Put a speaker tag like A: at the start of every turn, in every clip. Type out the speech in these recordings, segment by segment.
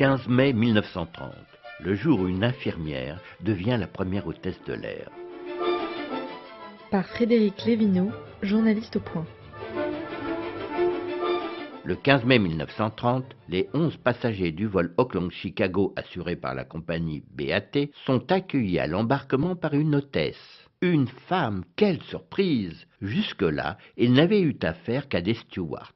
A: 15 mai 1930, le jour où une infirmière devient la première hôtesse de l'air.
B: Par Frédéric Lévineau, journaliste au Point.
A: Le 15 mai 1930, les 11 passagers du vol Auckland-Chicago assuré par la compagnie BAT sont accueillis à l'embarquement par une hôtesse. Une femme, quelle surprise! Jusque-là, ils n'avaient eu affaire qu'à des stewards.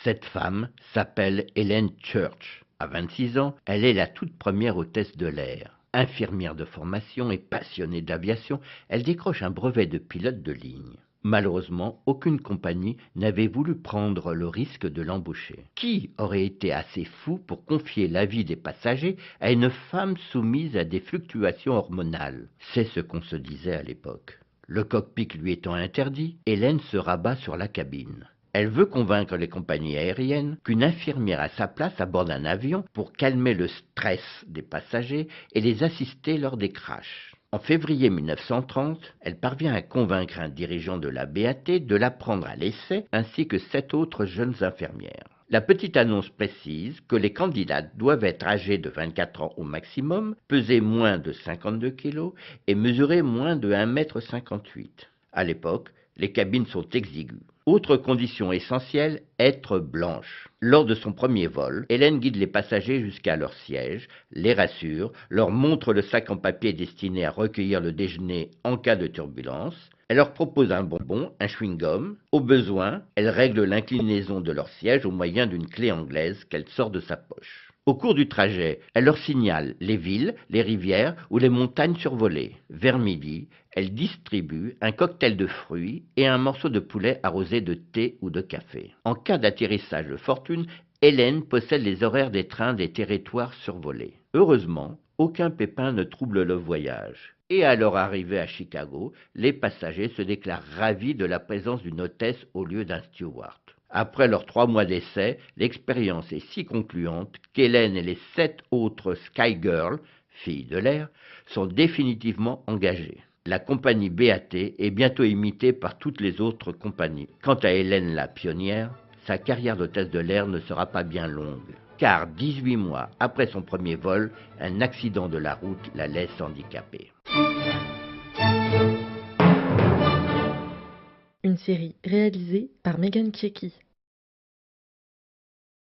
A: Cette femme s'appelle Helen Church. À 26 ans, elle est la toute première hôtesse de l'air. Infirmière de formation et passionnée d'aviation, elle décroche un brevet de pilote de ligne. Malheureusement, aucune compagnie n'avait voulu prendre le risque de l'embaucher. Qui aurait été assez fou pour confier la vie des passagers à une femme soumise à des fluctuations hormonales? C'est ce qu'on se disait à l'époque. Le cockpit lui étant interdit, Hélène se rabat sur la cabine. Elle veut convaincre les compagnies aériennes qu'une infirmière a sa place à bord d'un avion pour calmer le stress des passagers et les assister lors des crashs. En février 1930, elle parvient à convaincre un dirigeant de la BAT de la prendre à l'essai ainsi que 7 autres jeunes infirmières. La petite annonce précise que les candidates doivent être âgées de 24 ans au maximum, peser moins de 52 kg et mesurer moins de 1,58 m. À l'époque, les cabines sont exiguës. Autre condition essentielle, être blanche. Lors de son premier vol, Hélène guide les passagers jusqu'à leur siège, les rassure, leur montre le sac en papier destiné à recueillir le déjeuner en cas de turbulence. Elle leur propose un bonbon, un chewing-gum. Au besoin, elle règle l'inclinaison de leur siège au moyen d'une clé anglaise qu'elle sort de sa poche. Au cours du trajet, elle leur signale les villes, les rivières ou les montagnes survolées. Vers midi, elle distribue un cocktail de fruits et un morceau de poulet arrosé de thé ou de café. En cas d'atterrissage de fortune, Hélène possède les horaires des trains des territoires survolés. Heureusement, aucun pépin ne trouble le voyage. Et à leur arrivée à Chicago, les passagers se déclarent ravis de la présence d'une hôtesse au lieu d'un steward. Après leurs 3 mois d'essai, l'expérience est si concluante qu'Hélène et les 7 autres Sky Girls, filles de l'air, sont définitivement engagées. La compagnie BAT est bientôt imitée par toutes les autres compagnies. Quant à Hélène la pionnière, sa carrière d'hôtesse de l'air ne sera pas bien longue, car 18 mois après son premier vol, un accident de la route la laisse handicapée.
B: Une série réalisée par Megan Tcheki.